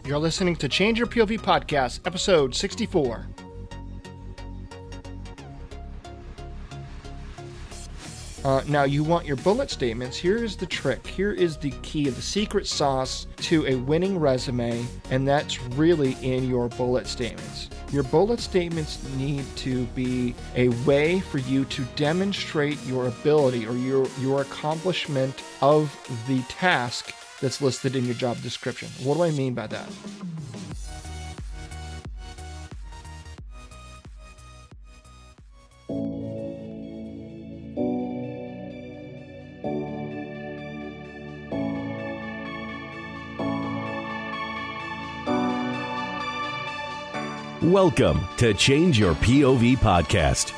You're listening to Change Your POV Podcast, episode 64. Now, you want your bullet statements. Here is the trick. Here is the key, the secret sauce to a winning resume, and that's really in your bullet statements. Your bullet statements need to be a way for you to demonstrate your ability or your accomplishment of the task that's listed in your job description. What do I mean by that? Welcome to Change Your POV Podcast,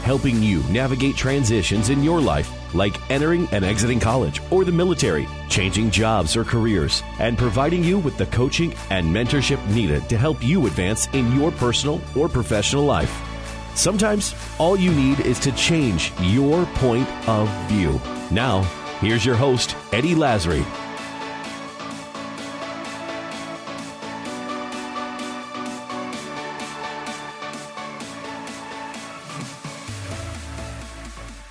helping you navigate transitions in your life like entering and exiting college or the military, changing jobs or careers, and providing you with the coaching and mentorship needed to help you advance in your personal or professional life. Sometimes all you need is to change your point of view. Now, here's your host, Eddie Lazary.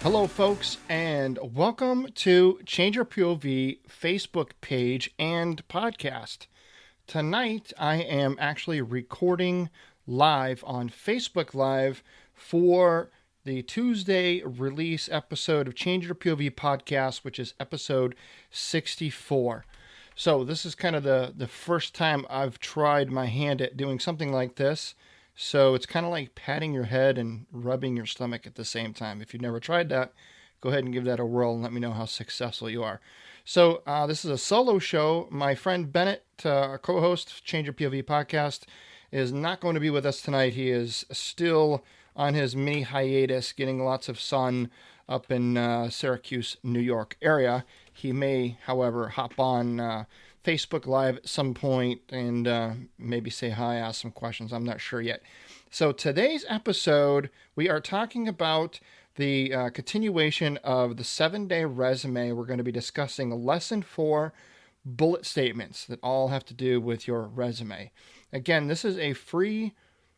Hello, folks, and welcome to Change Your POV Facebook page and podcast. Tonight, I am actually recording live on Facebook Live for the Tuesday release episode of Change Your POV podcast, which is episode 64. So this is kind of the first time I've tried my hand at doing something like this. So it's kind of like patting your head and rubbing your stomach at the same time. If you've never tried that, go ahead and give that a whirl and let me know how successful you are. So this is a solo show. My friend Bennett, co-host Change Your POV podcast, is not going to be with us tonight. He is still on his mini hiatus, getting lots of sun up in Syracuse, New York area. He may, however, hop on Facebook Live at some point and maybe say hi, ask some questions. I'm not sure yet. So today's episode, we are talking about the continuation of the 7-day resume. We're going to be discussing Lesson 4 bullet statements that all have to do with your resume. Again, this is a free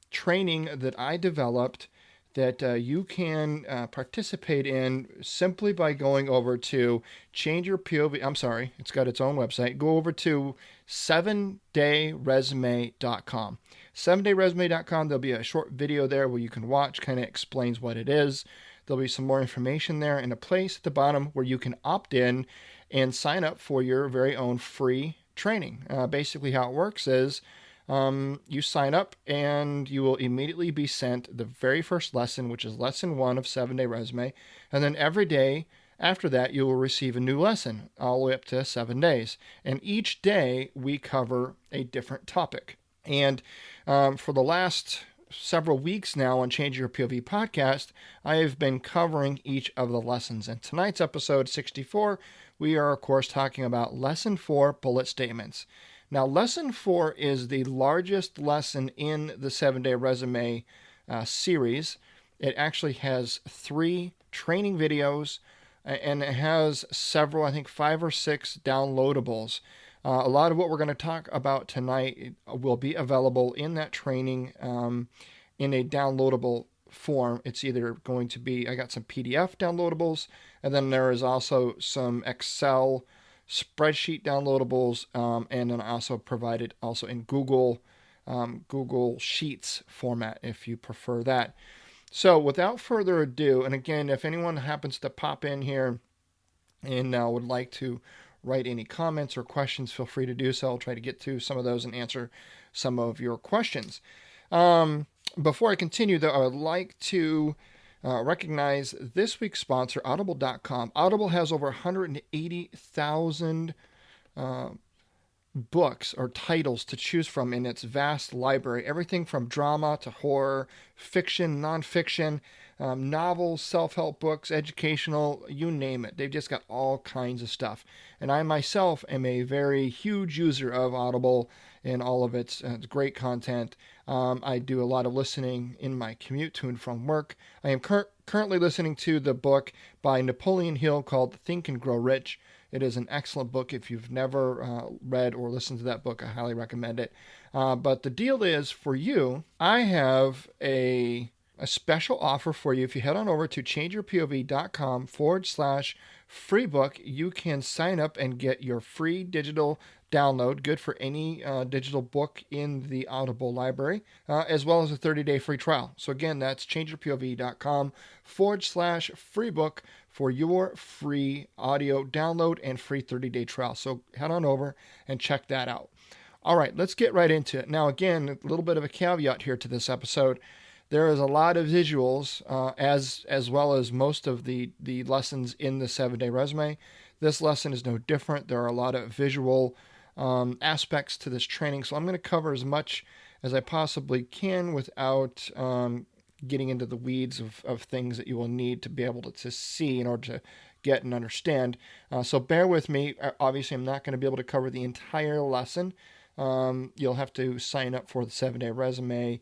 training that I developed that you can participate in simply by going over to Change Your POV. I'm sorry, it's got its own website. Go over to 7dayresume.com. 7dayresume.com. There'll be a short video there where you can watch, kind of explains what it is. There'll be some more information there and a place at the bottom where you can opt in and sign up for your very own free training. Basically how it works is you sign up and you will immediately be sent the very first lesson, which is lesson 1 of 7-day resume. And then every day after that, you will receive a new lesson all the way up to 7 days. And each day we cover a different topic. And for the last several weeks now on Change Your POV podcast, I have been covering each of the lessons. In tonight's episode 64, we are of course talking about lesson 4 bullet statements. Now, lesson 4 is the largest lesson in the 7-day resume series. It actually has 3 training videos and it has several, I think 5 or 6 downloadables. A lot of what we're going to talk about tonight will be available in that training in a downloadable form. It's either going to be, I got some PDF downloadables, and then there is also some Excel spreadsheet downloadables, and then I also provided also in Google Sheets format if you prefer that. So without further ado, and again, if anyone happens to pop in here and would like to write any comments or questions, feel free to do so. I'll try to get to some of those and answer some of your questions. Before I continue, though, I would like to recognize this week's sponsor, Audible.com. Audible has over 180,000 books or titles to choose from in its vast library. Everything from drama to horror, fiction, nonfiction, novels, self-help books, educational, you name it. They've just got all kinds of stuff. And I myself am a very huge user of Audible and all of its great content. I do a lot of listening in my commute to and from work. I am currently listening to the book by Napoleon Hill called Think and Grow Rich. It is an excellent book. If you've never read or listened to that book, I highly recommend it. But the deal is, for you, I have a special offer for you. If you head on over to changeyourpov.com/free book, you can sign up and get your free digital download, good for any digital book in the Audible library, as well as a 30-day free trial. So again, that's changeyourpov.com/free book for your free audio download and free 30-day trial. So head on over and check that out. All right, let's get right into it. Now, again, a little bit of a caveat here to this episode. There is a lot of visuals, as well as most of the lessons in the 7-day resume. This lesson is no different. There are a lot of visual aspects to this training, so I'm going to cover as much as I possibly can without getting into the weeds of things that you will need to be able to see in order to get and understand. So bear with me. Obviously, I'm not going to be able to cover the entire lesson. You'll have to sign up for the 7-day resume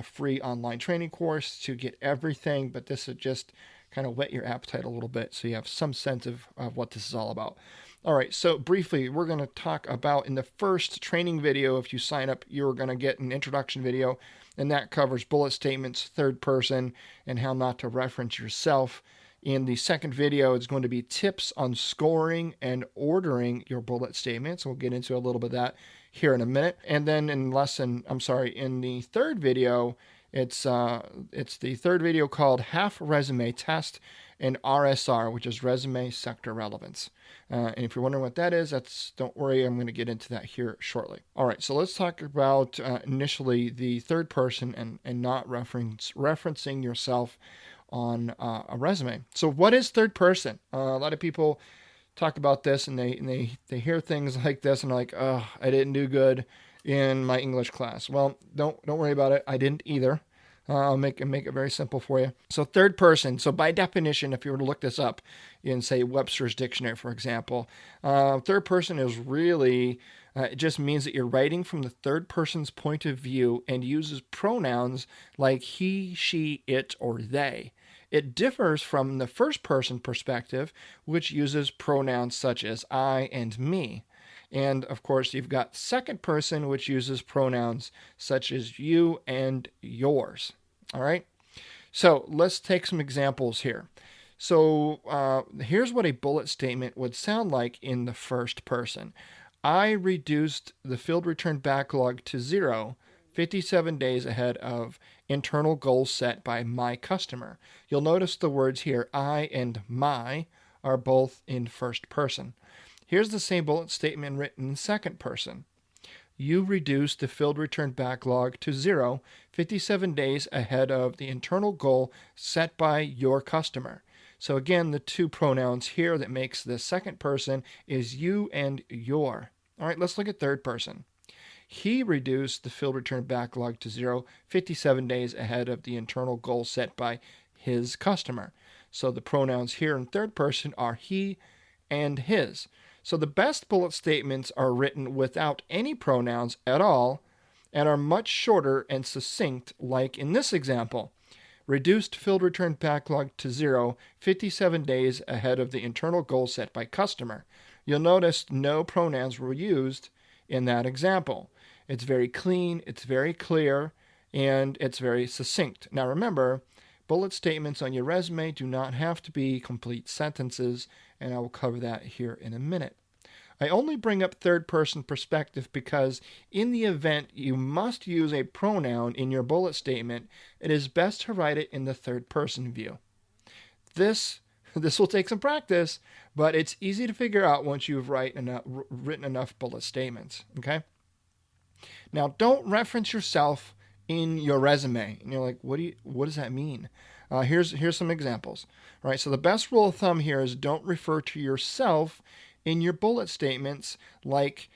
free online training course to get everything, but this would just kind of whet your appetite a little bit so you have some sense of what this is all about. All right, so briefly, we're going to talk about in the first training video, if you sign up, you're going to get an introduction video, and that covers bullet statements, third person, and how not to reference yourself. In the second video, it's going to be tips on scoring and ordering your bullet statements. We'll get into a little bit of that here in a minute. And then in the third video, it's the third video called Half Resume Test and RSR, which is Resume Sector Relevance. And if you're wondering what that is, don't worry, I'm going to get into that here shortly. All right, so let's talk about initially the third person and not referencing yourself on a resume. So what is third person? A lot of people talk about this and they hear things like this and they're like, oh, I didn't do good in my English class. Well, don't worry about it. I didn't either. I'll make it very simple for you. So third person. So by definition, if you were to look this up in, say, Webster's Dictionary, for example, third person is really, it just means that you're writing from the third person's point of view and uses pronouns like he, she, it, or they. It differs from the first person perspective, which uses pronouns such as I and me. And of course, you've got second person, which uses pronouns such as you and yours. All right. So let's take some examples here. So here's what a bullet statement would sound like in the first person. I reduced the field return backlog to 0, 57 days ahead of internal goals set by my customer. You'll notice the words here, I and my, are both in first person. Here's the same bullet statement written in second person. You reduced the field return backlog to 0, 57 days ahead of the internal goal set by your customer. So again, the two pronouns here that makes the second person is you and your. All right, let's look at third person. He reduced the field return backlog to 0, 57 days ahead of the internal goal set by his customer. So the pronouns here in third person are he and his. So the best bullet statements are written without any pronouns at all and are much shorter and succinct, like in this example. Reduced field return backlog to 0, 57 days ahead of the internal goal set by customer. You'll notice no pronouns were used in that example. It's very clean, it's very clear, and it's very succinct. Now remember, bullet statements on your resume do not have to be complete sentences, and I will cover that here in a minute. I only bring up third-person perspective because in the event you must use a pronoun in your bullet statement, it is best to write it in the third-person view. This will take some practice, but it's easy to figure out once you've written enough bullet statements, okay? Now, don't reference yourself in your resume. And you're like, what does that mean? Here's some examples. All right, so the best rule of thumb here is don't refer to yourself in your bullet statements. Like,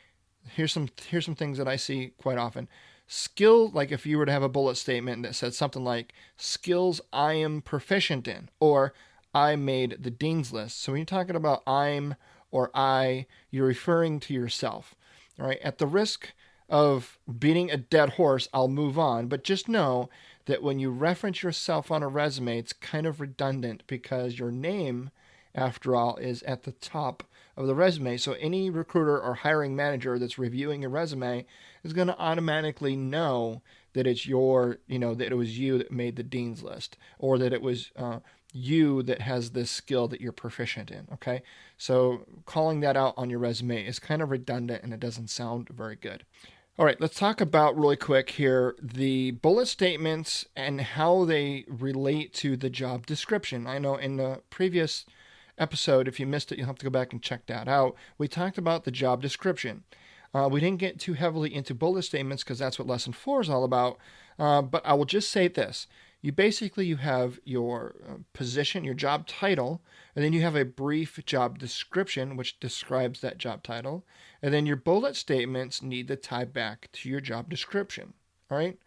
here's some things that I see quite often. Skill, like if you were to have a bullet statement that said something like skills I am proficient in, or I made the dean's list. So when you're talking about I'm or I, you're referring to yourself. All right, at the risk of beating a dead horse, I'll move on. But just know that when you reference yourself on a resume, it's kind of redundant because your name, after all, is at the top of the resume. So any recruiter or hiring manager that's reviewing your resume is going to automatically know that it's that it was you that made the dean's list, or that it was you that has this skill that you're proficient in. Okay. So calling that out on your resume is kind of redundant and it doesn't sound very good. All right, let's talk about really quick here the bullet statements and how they relate to the job description. I know in the previous episode, if you missed it, you'll have to go back and check that out. We talked about the job description. We didn't get too heavily into bullet statements because that's what lesson 4 is all about. But I will just say this. You have your position, your job title, and then you have a brief job description, which describes that job title. And then your bullet statements need to tie back to your job description. All right.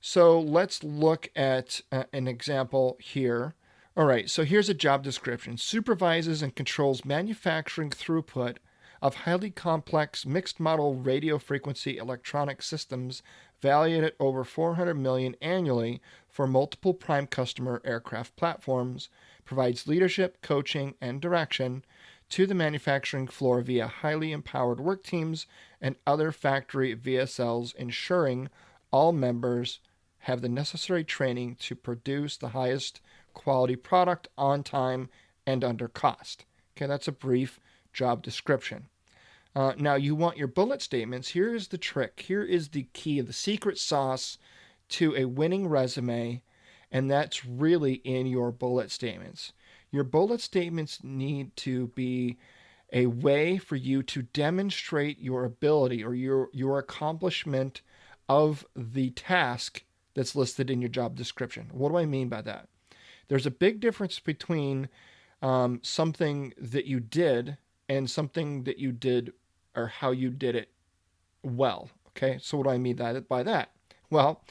So let's look at an example here. All right. So here's a job description. Supervises and controls manufacturing throughput of highly complex mixed model radio frequency electronic systems valued at over $400 million annually for multiple prime customer aircraft platforms, provides leadership, coaching, and direction to the manufacturing floor via highly empowered work teams and other factory VSLs, ensuring all members have the necessary training to produce the highest quality product on time and under cost. Okay, that's a brief job description. Now, you want your bullet statements. Here is the trick. Here is the key, the secret sauce to a winning resume, and that's really in your bullet statements. Your bullet statements need to be a way for you to demonstrate your ability or your accomplishment of the task that's listed in your job description. What do I mean by that? There's a big difference between something that you did and something that you did or how you did it well. Okay, so what do I mean by that? Well,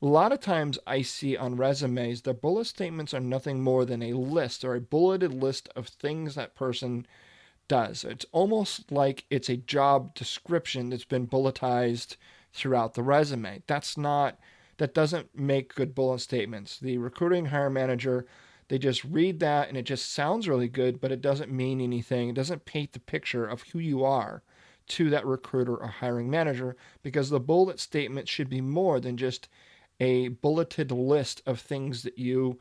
a lot of times I see on resumes, the bullet statements are nothing more than a list or a bulleted list of things that person does. It's almost like it's a job description that's been bulletized throughout the resume. That doesn't make good bullet statements. The recruiting hire manager, they just read that and it just sounds really good, but it doesn't mean anything. It doesn't paint the picture of who you are to that recruiter or hiring manager, because the bullet statement should be more than just a bulleted list of things that you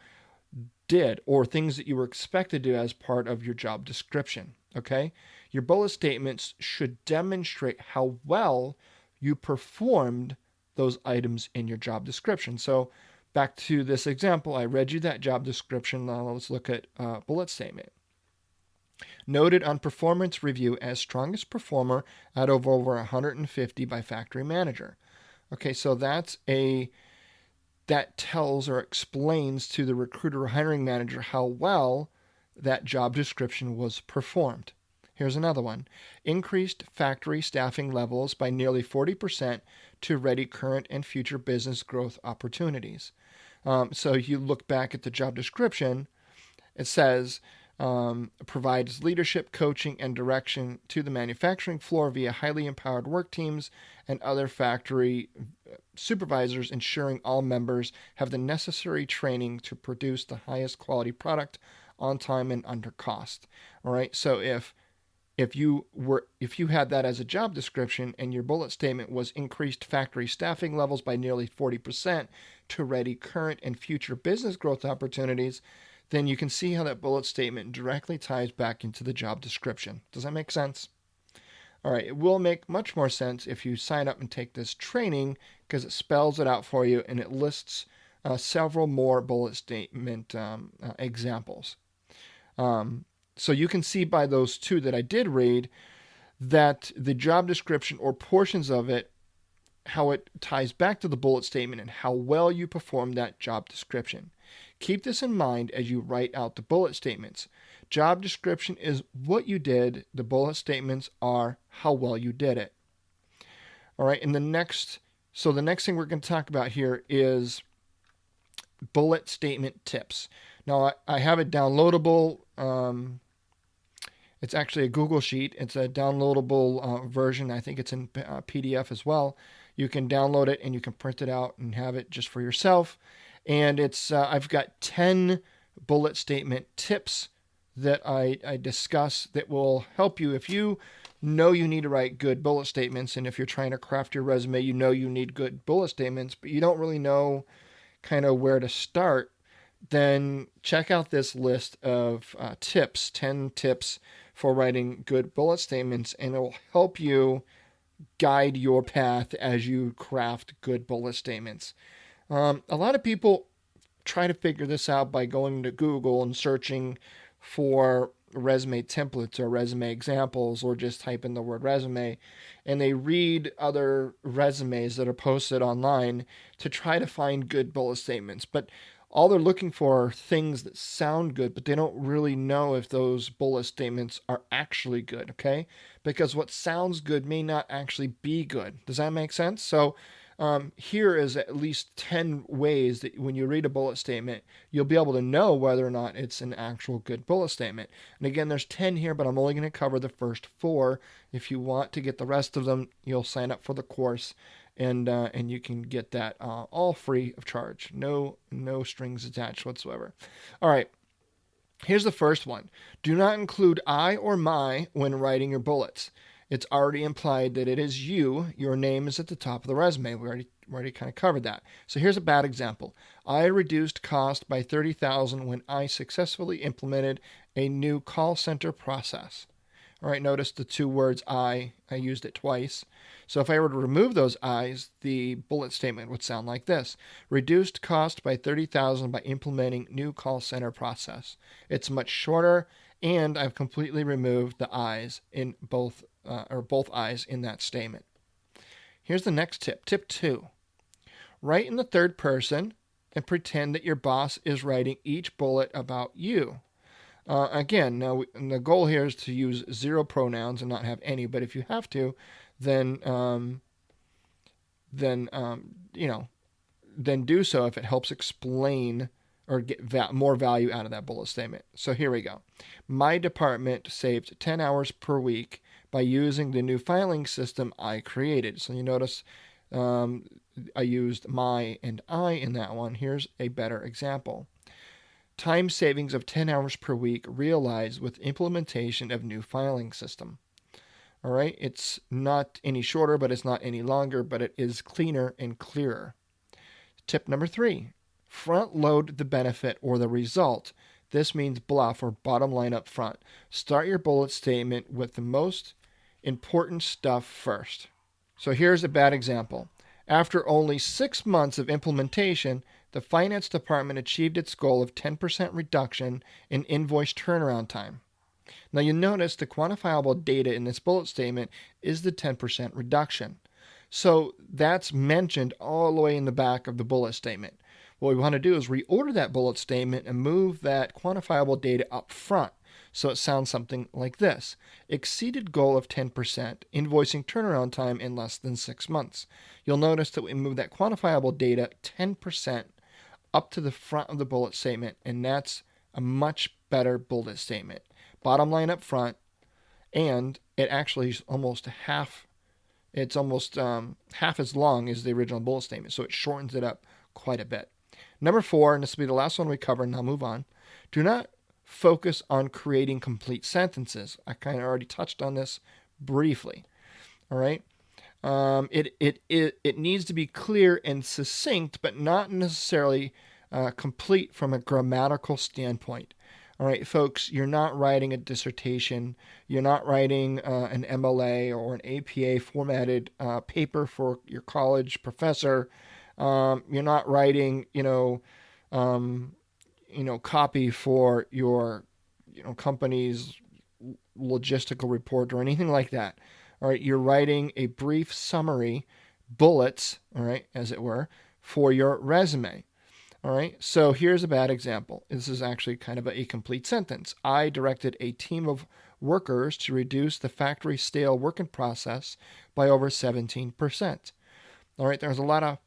did or things that you were expected to do as part of your job description. Okay? Your bullet statements should demonstrate how well you performed those items in your job description. So back to this example, I read you that job description. Now let's look at bullet statement. Noted on performance review as strongest performer out of over 150 by factory manager. Okay, so that tells or explains to the recruiter or hiring manager how well that job description was performed. Here's another one. Increased factory staffing levels by nearly 40% to ready current and future business growth opportunities. So you look back at the job description, it says, provides leadership, coaching, and direction to the manufacturing floor via highly empowered work teams and other factory supervisors, ensuring all members have the necessary training to produce the highest quality product on time and under cost. All right. So if you had that as a job description and your bullet statement was increased factory staffing levels by nearly 40% to ready current and future business growth opportunities, then you can see how that bullet statement directly ties back into the job description. Does that make sense? All right, it will make much more sense if you sign up and take this training, because it spells it out for you and it lists several more bullet statement examples. So you can see by those two that I did read that the job description or portions of it, how it ties back to the bullet statement and how well you perform that job description. Keep this in mind as you write out the bullet statements. Job description is what you did. The bullet statements are how well you did it. All right, and the next thing we're going to talk about here is bullet statement tips. Now, I have it downloadable. It's actually a Google Sheet. It's a downloadable version. I think it's in PDF as well. You can download it and you can print it out and have it just for yourself. And it's I've got 10 bullet statement tips that I discuss that will help you if you know you need to write good bullet statements, and if you're trying to craft your resume, you know you need good bullet statements, but you don't really know kind of where to start, then check out this list of 10 tips for writing good bullet statements, and it will help you guide your path as you craft good bullet statements. A lot of people try to figure this out by going to Google and searching for resume templates or resume examples, or just type in the word resume, and they read other resumes that are posted online to try to find good bullet statements. But all they're looking for are things that sound good, but they don't really know if those bullet statements are actually good, okay? Because what sounds good may not actually be good. Does that make sense? So here is at least 10 ways that when you read a bullet statement, you'll be able to know whether or not it's an actual good bullet statement. And again, there's 10 here, but I'm only going to cover the first 4. If you want to get the rest of them, you'll sign up for the course, and you can get that all free of charge. No strings attached whatsoever. All right. Here's the first one. Do not include I or my when writing your bullets. It's already implied that it is you. Your name is at the top of the resume. We already kind of covered that. So here's a bad example. I reduced cost by $30,000 when I successfully implemented a new call center process. All right, notice the 2 words I used it twice. So if I were to remove those I's, the bullet statement would sound like this. Reduced cost by $30,000 by implementing new call center process. It's much shorter, and I've completely removed the I's in both I's in that statement. Here's the next tip. Tip 2. Write in the third person and pretend that your boss is writing each bullet about you. Again, now the goal here is to use 0 pronouns and not have any. But if you have to, then do so if it helps explain or get more value out of that bullet statement. So here we go. My department saved 10 hours per week by using the new filing system I created. So you notice I used my and I in that one. Here's a better example. Time savings of 10 hours per week realized with implementation of new filing system. All right, it's not any shorter, but it's not any longer, but it is cleaner and clearer. Tip number 3, front load the benefit or the result. This means bluff or bottom line up front. Start your bullet statement with the most important stuff first. So here's a bad example. After only 6 months of implementation, the finance department achieved its goal of 10% reduction in invoice turnaround time. Now you notice the quantifiable data in this bullet statement is the 10% reduction. So that's mentioned all the way in the back of the bullet statement. What we want to do is reorder that bullet statement and move that quantifiable data up front. So it sounds something like this. Exceeded goal of 10%, invoicing turnaround time in less than 6 months. You'll notice that we move that quantifiable data 10% up to the front of the bullet statement, and that's a much better bullet statement. Bottom line up front, and it actually is almost half as long as the original bullet statement, so it shortens it up quite a bit. Number 4, and this will be the last one we cover, and I'll move on. Do not focus on creating complete sentences. I kind of already touched on this briefly. All right. It needs to be clear and succinct, but not necessarily complete from a grammatical standpoint. All right, folks, you're not writing a dissertation. You're not writing an MLA or an APA formatted paper for your college professor. You're not writing, copy for your, company's logistical report or anything like that. All right, you're writing a brief summary, bullets, all right, as it were, for your resume. All right, so here's a bad example. This is actually kind of a complete sentence. I directed a team of workers to reduce the factory stale working process by over 17%. All right, there's a lot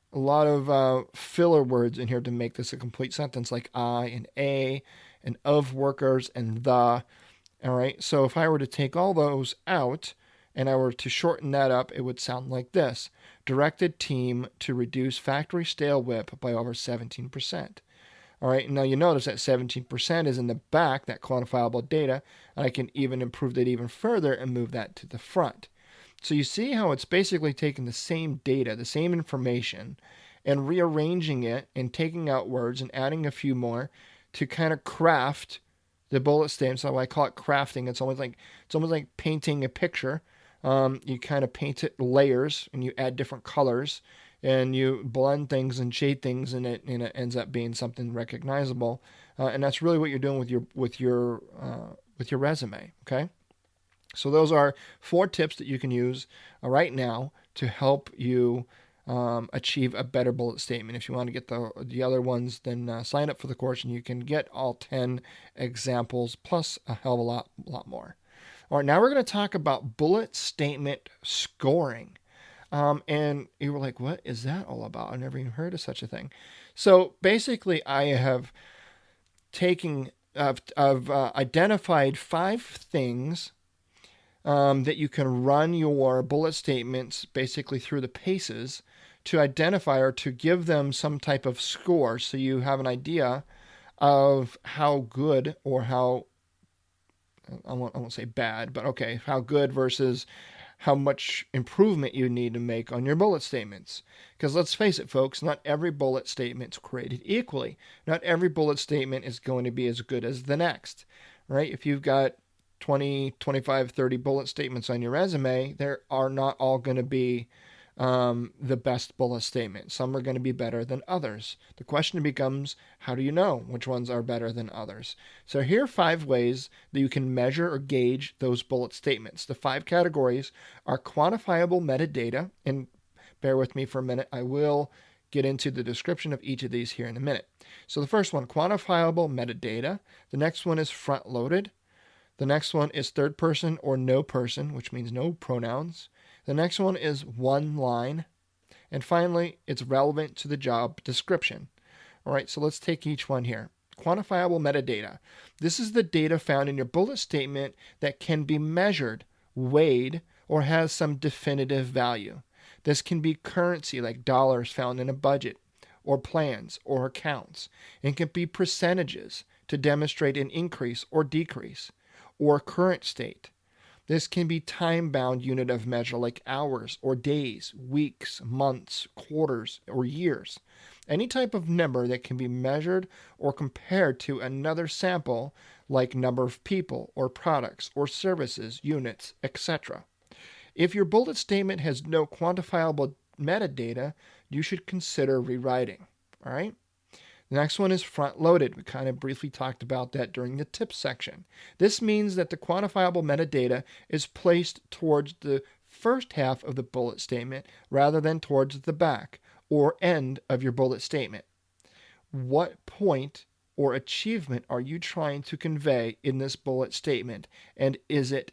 of filler words in here to make this a complete sentence, like I and a and of workers and the. All right, so if I were to take all those out and I were to shorten that up, it would sound like this. Directed team to reduce factory stale WIP by over 17%. All right, now you notice that 17% is in the back, that quantifiable data, and I can even improve that even further and move that to the front. So you see how it's basically taking the same data, the same information, and rearranging it and taking out words and adding a few more to kind of craft the bullet statement. So I call it crafting. It's almost like painting a picture. You kind of paint it layers and you add different colors and you blend things and shade things, and it ends up being something recognizable. And that's really what you're doing with your resume. Okay. So those are 4 tips that you can use right now to help you achieve a better bullet statement. If you want to get the other ones, then sign up for the course and you can get all 10 examples plus a hell of a lot more. All right, now we're going to talk about bullet statement scoring. And you were like, what is that all about? I've never even heard of such a thing. So basically, I have identified 5 things that you can run your bullet statements basically through the paces to identify or to give them some type of score, so you have an idea of how good or how, I won't say bad, but okay, how good versus how much improvement you need to make on your bullet statements. Because let's face it, folks, not every bullet statement is created equally. Not every bullet statement is going to be as good as the next, right? If you've got 20, 25, 30 bullet statements on your resume, they are not all going to be the best bullet statement. Some are going to be better than others. The question becomes, how do you know which ones are better than others? So here are 5 ways that you can measure or gauge those bullet statements. The 5 categories are quantifiable metadata, and bear with me for a minute. I will get into the description of each of these here in a minute. So the first one, quantifiable metadata. The next one is front-loaded. The next one is third person or no person, which means no pronouns. The next one is one line. And finally, it's relevant to the job description. All right, so let's take each one here. Quantifiable metadata. This is the data found in your bullet statement that can be measured, weighed, or has some definitive value. This can be currency like dollars found in a budget, or plans, or accounts. It can be percentages to demonstrate an increase or decrease, or current state. This can be time-bound unit of measure like hours or days, weeks, months, quarters, or years. Any type of number that can be measured or compared to another sample like number of people or products or services, units, etc. If your bullet statement has no quantifiable metadata, you should consider rewriting. All right? The next one is front-loaded. We kind of briefly talked about that during the tips section. This means that the quantifiable metadata is placed towards the first half of the bullet statement rather than towards the back or end of your bullet statement. What point or achievement are you trying to convey in this bullet statement, and is that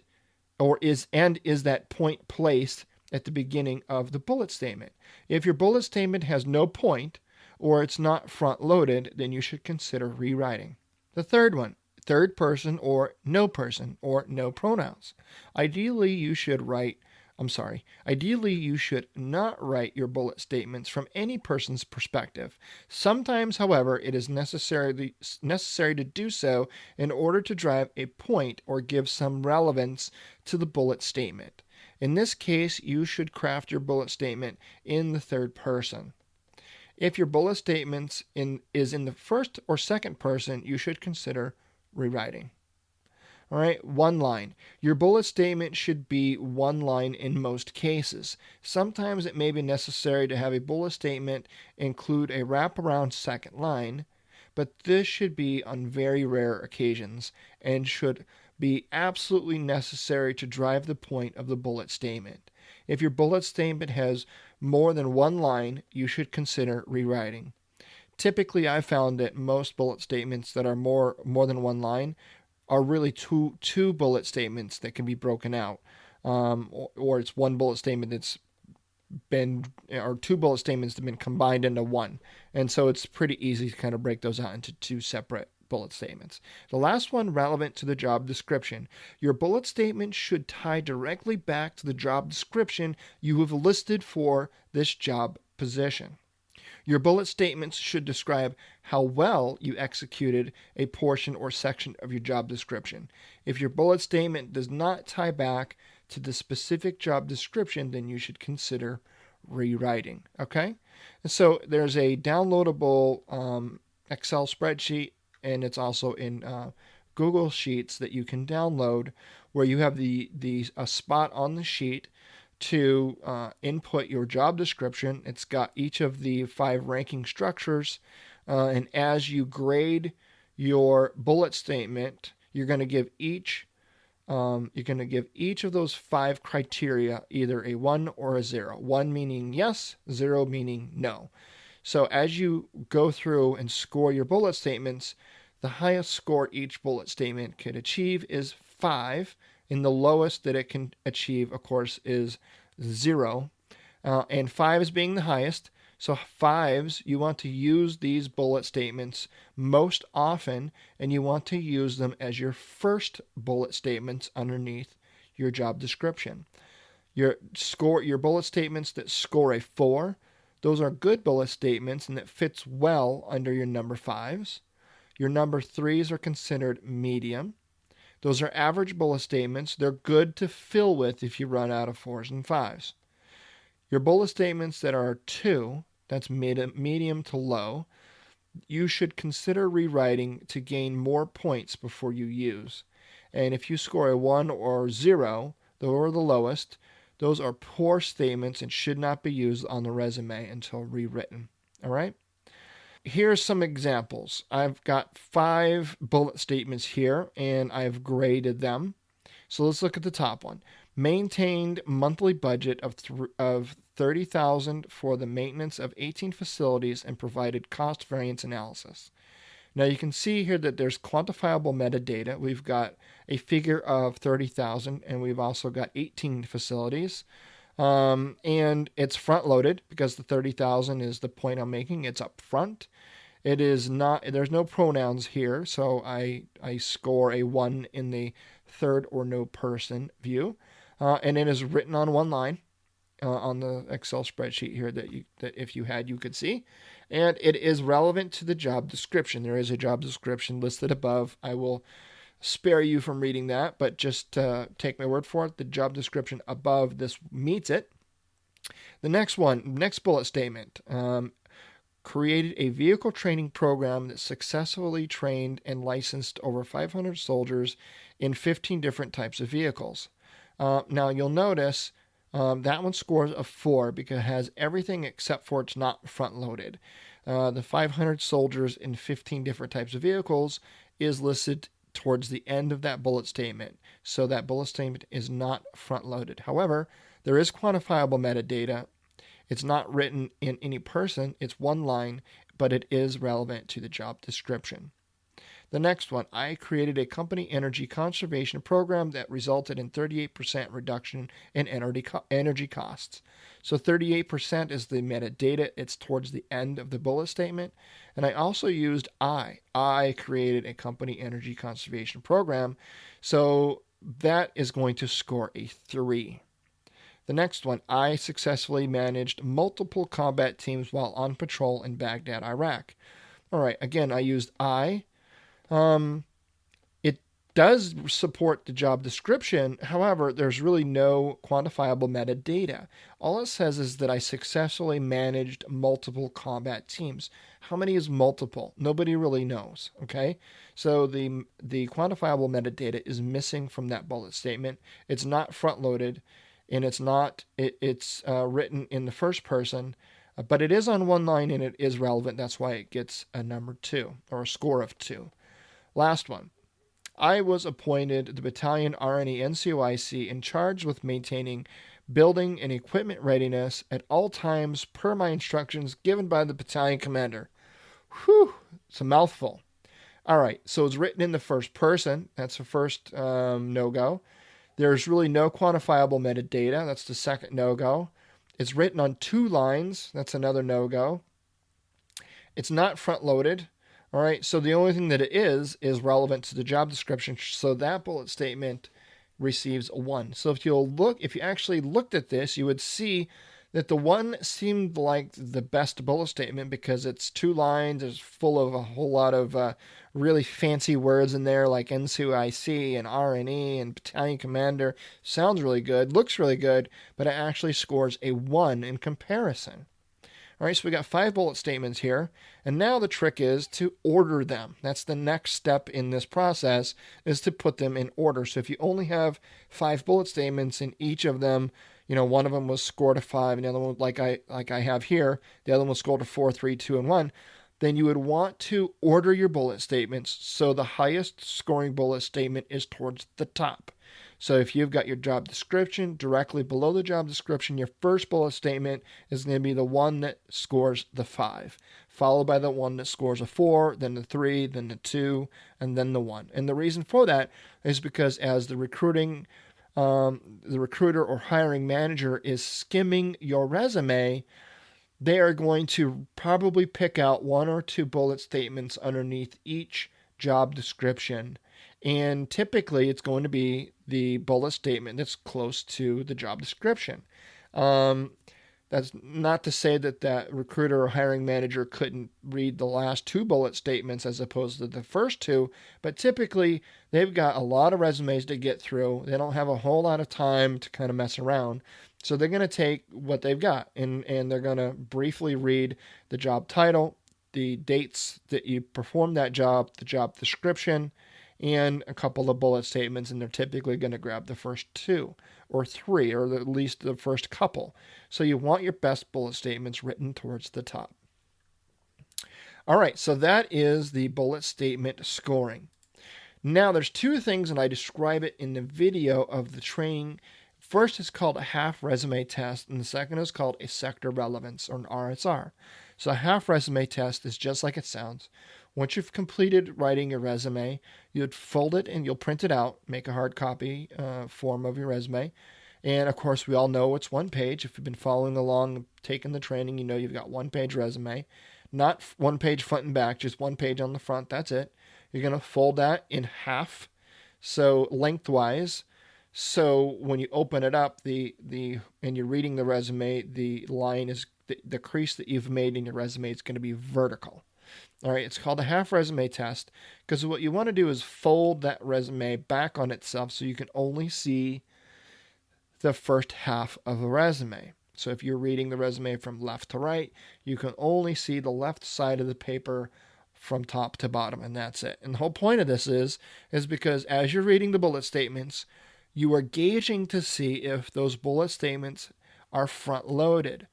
point placed at the beginning of the bullet statement? If your bullet statement has no point, or it's not front-loaded, then you should consider rewriting. The third one, third person or no pronouns. Ideally, you should not write your bullet statements from any person's perspective. Sometimes, however, it is necessary to do so in order to drive a point or give some relevance to the bullet statement. In this case, you should craft your bullet statement in the third person. If your bullet statement is in the first or second person, you should consider rewriting. All right, one line. Your bullet statement should be one line in most cases. Sometimes it may be necessary to have a bullet statement include a wraparound second line, but this should be on very rare occasions and should be absolutely necessary to drive the point of the bullet statement. If your bullet statement has more than one line, you should consider rewriting. Typically, I've found that most bullet statements that are more than one line are really two bullet statements that can be broken out, or it's one bullet statement that's been, or 2 bullet statements that have been combined into one, and so it's pretty easy to kind of break those out into 2 separate bullet statements. The last one, relevant to the job description. Your bullet statement should tie directly back to the job description you have listed for this job position. Your bullet statements should describe how well you executed a portion or section of your job description. If your bullet statement does not tie back to the specific job description, then you should consider rewriting. Okay? And so there's a downloadable Excel spreadsheet, and it's also in Google Sheets that you can download, where you have a spot on the sheet to input your job description. It's got each of the 5 ranking structures, and as you grade your bullet statement, you're going to give each of those 5 criteria either a 1 or a 0. 1 meaning yes, 0 meaning no. So as you go through and score your bullet statements, the highest score each bullet statement could achieve is 5, and the lowest that it can achieve, of course, is 0. And 5 is being the highest. So 5s, you want to use these bullet statements most often, and you want to use them as your first bullet statements underneath your job description. Your bullet statements that score a 4, those are good bullet statements and that fits well under your number 5s. Your number 3s are considered medium. Those are average bullet statements. They're good to fill with if you run out of 4s and 5s. Your bullet statements that are 2, that's medium to low, you should consider rewriting to gain more points before you use. And if you score a 1 or 0, those are the lowest. Those are poor statements and should not be used on the resume until rewritten. All right? Here's some examples. I've got 5 bullet statements here, and I've graded them. So let's look at the top one. Maintained monthly budget of $30,000 for the maintenance of 18 facilities and provided cost variance analysis. Now you can see here that there's quantifiable metadata. We've got a figure of 30,000, and we've also got 18 facilities. And it's front-loaded because the 30,000 is the point I'm making. It's up front. It is not. There's no pronouns here, so I score a 1 in the third or no person view, and it is written on one line on the Excel spreadsheet here that if you had you could see, and it is relevant to the job description. There is a job description listed above. I will spare you from reading that, but just take my word for it. The job description above this meets it. The next bullet statement, created a vehicle training program that successfully trained and licensed over 500 soldiers in 15 different types of vehicles. Now you'll notice that one scores a 4 because it has everything except for it's not front-loaded. The 500 soldiers in 15 different types of vehicles is listed towards the end of that bullet statement. So that bullet statement is not front-loaded. However, there is quantifiable metadata. It's not written in any person. It's one line, but it is relevant to the job description. The next one, I created a company energy conservation program that resulted in 38% reduction in energy costs. So 38% is the metadata. It's towards the end of the bullet statement. And I also used I created a company energy conservation program. So that is going to score a 3. The next one, I successfully managed multiple combat teams while on patrol in Baghdad, Iraq. All right, again, I used I. It does support the job description. However, there's really no quantifiable metadata. All it says is that I successfully managed multiple combat teams. How many is multiple? Nobody really knows, okay? So the quantifiable metadata is missing from that bullet statement. It's not front-loaded, and it's written in the first person, but it is on one line and it is relevant. That's why it gets a number 2 or a score of 2. Last one. I was appointed the Battalion RNE NCOIC in charge with maintaining building and equipment readiness at all times per my instructions given by the battalion commander. Whew, it's a mouthful. All right, so it's written in the first person. That's the first no-go. There's really no quantifiable metadata. That's the second no-go. It's written on 2 lines. That's another no-go. It's not front-loaded. All right, so the only thing that it is relevant to the job description. So that bullet statement receives a 1. So if you actually looked at this, you would see that the one seemed like the best bullet statement because it's 2 lines, it's full of a whole lot of really fancy words in there like NCOIC and R&E and Battalion Commander. Sounds really good, looks really good, but it actually scores a 1 in comparison. All right, so we got 5 bullet statements here, and now the trick is to order them. That's the next step in this process, is to put them in order. So if you only have 5 bullet statements and each of them, one of them was scored a 5 and the other one, like I have here, the other one was scored a 4, 3, 2, and 1, then you would want to order your bullet statements so the highest scoring bullet statement is towards the top. So if you've got your job description, directly below the job description, your first bullet statement is going to be the one that scores the 5, followed by the one that scores a 4, then the 3, then the 2, and then the 1. And the reason for that is because as the recruiter or hiring manager is skimming your resume, they are going to probably pick out 1 or 2 bullet statements underneath each job description. And typically it's going to be the bullet statement that's close to the job description. That's not to say that recruiter or hiring manager couldn't read the last 2 bullet statements as opposed to the first 2, but typically they've got a lot of resumes to get through. They don't have a whole lot of time to kind of mess around. So they're going to take what they've got and they're going to briefly read the job title, the dates that you performed that job, the job description, and a couple of bullet statements, and they're typically going to grab the first 2 or 3, or at least the first couple. So you want your best bullet statements written towards the top. All right, so that is the bullet statement scoring. Now, there's 2 things, and I describe it in the video of the training. First is called a half resume test, and the second is called a sector relevance, or an RSR. So a half resume test is just like it sounds. Once you've completed writing your resume, you'd fold it and you'll print it out, make a hard copy form of your resume. And of course, we all know it's 1 page. If you've been following along, taking the training, you know you've got 1-page resume. Not 1 page front and back, just 1 page on the front. That's it. You're going to fold that in half, so lengthwise. So when you open it up, and you're reading the resume, the line is the crease that you've made in your resume is going to be vertical. All right, it's called a half resume test because what you want to do is fold that resume back on itself so you can only see the first half of a resume. So if you're reading the resume from left to right, you can only see the left side of the paper from top to bottom, and that's it. And the whole point of this is because as you're reading the bullet statements, you are gauging to see if those bullet statements are front-loaded.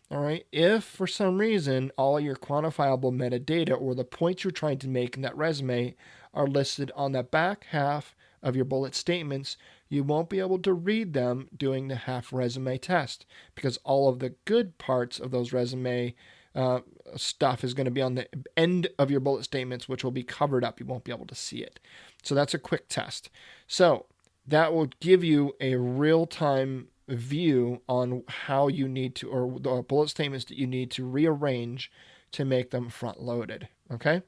All right. If for some reason all your quantifiable metadata or the points you're trying to make in that resume are listed on the back half of your bullet statements, you won't be able to read them doing the half resume test because all of the good parts of those resume stuff is going to be on the end of your bullet statements, which will be covered up. You won't be able to see it. So that's a quick test. So that will give you a real-time view on how you need to, or the bullet statements that you need to rearrange to make them front loaded. Okay.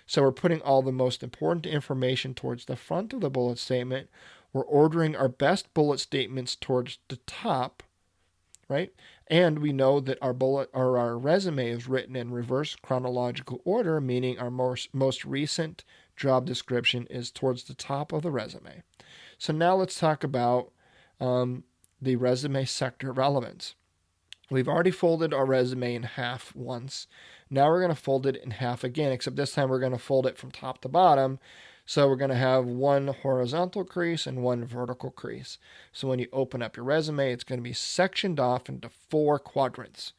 So we're putting all the most important information towards the front of the bullet statement. We're ordering our best bullet statements towards the top, right? And we know that our resume is written in reverse chronological order, meaning our most recent job description is towards the top of the resume. So now let's talk about the resume sector relevance. We've already folded our resume in half once. Now we're going to fold it in half again, except this time we're going to fold it from top to bottom. So we're going to have 1 horizontal crease and 1 vertical crease. So when you open up your resume, it's going to be sectioned off into 4 quadrants.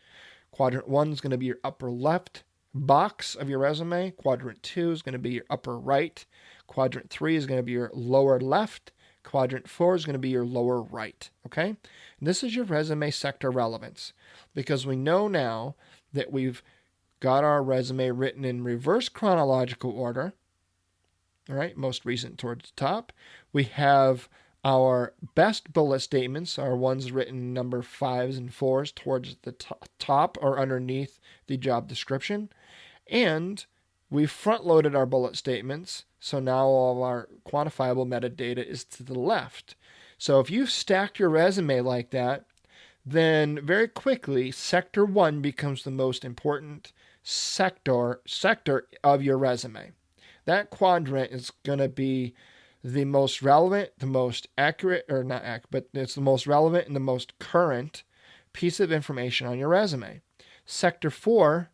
Quadrant 1 is going to be your upper left box of your resume. Quadrant 2 is going to be your upper right. Quadrant 3 is going to be your lower left. Quadrant 4 is going to be your lower right, okay? And this is your resume sector relevance because we know now that we've got our resume written in reverse chronological order, all right, most recent towards the top. We have our best bullet statements, our ones written number 5s and 4s towards the top or underneath the job description, and we've front-loaded our bullet statements, so now all of our quantifiable metadata is to the left. So if you've stacked your resume like that, then very quickly, sector 1 becomes the most important sector of your resume. That quadrant is going to be the most relevant, the most accurate, or not accurate, but it's the most relevant and the most current piece of information on your resume. Sector 4,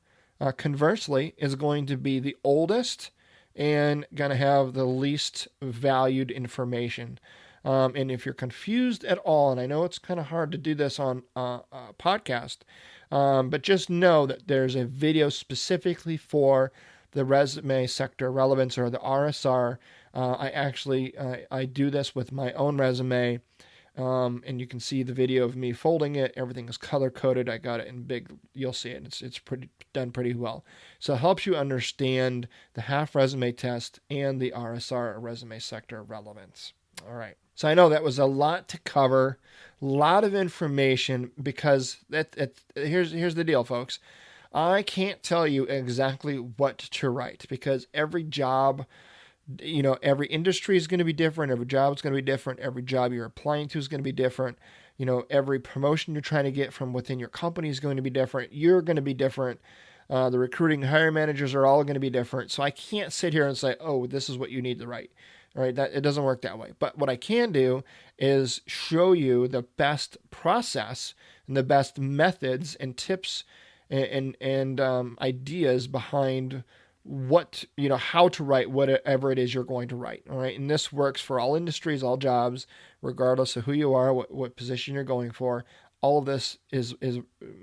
conversely, is going to be the oldest and going to have the least valued information. And if you're confused at all, and I know it's kind of hard to do this on a podcast, but just know that there's a video specifically for the resume sector relevance, or the RSR. I do this with my own resume, and you can see the video of me folding it. Everything is color coded. I got it in big. You'll see it. It's done pretty well. So it helps you understand the half resume test and the RSR, resume sector relevance. All right. So I know that was a lot to cover, a lot of information, because here's the deal, folks. I can't tell you exactly what to write, because every job, every industry is going to be different. Every job is going to be different. Every job you're applying to is going to be different. Every promotion you're trying to get from within your company is going to be different. You're going to be different. The recruiting hiring managers are all going to be different. So I can't sit here and say, oh, this is what you need to write. All right, that it doesn't work that way. But what I can do is show you the best process and the best methods and tips and ideas behind how to write whatever it is you're going to write. All right. And this works for all industries, all jobs, regardless of who you are, what position you're going for. All of this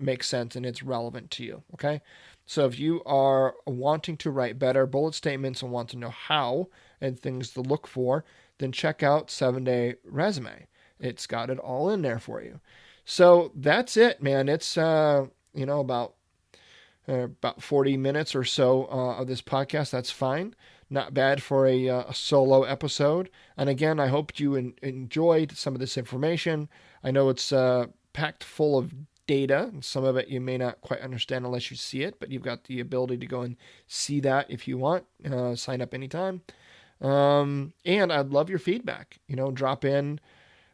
makes sense and it's relevant to you. Okay. So if you are wanting to write better bullet statements and want to know how and things to look for, then check out 7-Day Resume. It's got it all in there for you. So that's it, man. It's, about 40 minutes or so of this podcast. That's fine. Not bad for a solo episode. And again, I hope you enjoyed some of this information. I know it's packed full of data, and some of it you may not quite understand unless you see it, but you've got the ability to go and see that if you want. Sign up anytime. And I'd love your feedback. Drop in,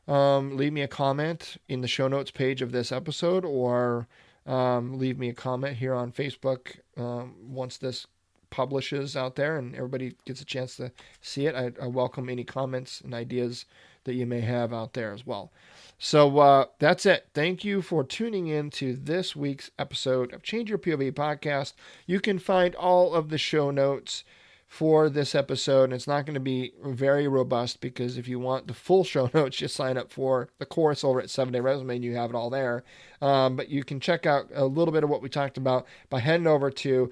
leave me a comment in the show notes page of this episode, or leave me a comment here on Facebook once this publishes out there and everybody gets a chance to see it. I welcome any comments and ideas that you may have out there as well. So that's it. Thank you for tuning in to this week's episode of Change Your POV podcast. You can find all of the show notes for this episode, and it's not going to be very robust, because if you want the full show notes, just sign up for the course over at 7-Day Resume and you have it all there. But you can check out a little bit of what we talked about by heading over to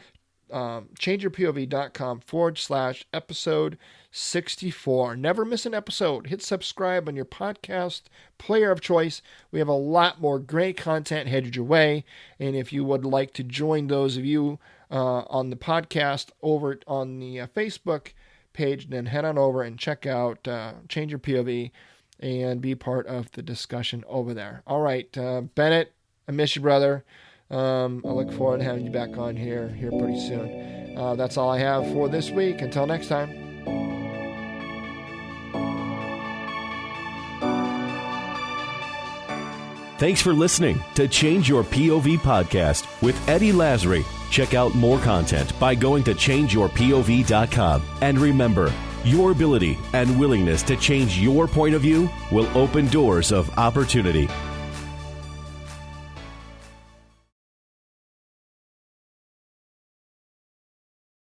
changeyourpov.com/episode 64. Never miss an episode. Hit subscribe on your podcast player of choice. We have a lot more great content headed your way. And if you would like to join those of you on the podcast over on the Facebook page, then head on over and check out Change Your POV and be part of the discussion over there. All right, Bennett, I miss you, brother. I look forward to having you back on here pretty soon. That's all I have for this week. Until next time. Thanks for listening to Change Your POV podcast with Eddie Lazary. Check out more content by going to changeyourpov.com. And remember, your ability and willingness to change your point of view will open doors of opportunity.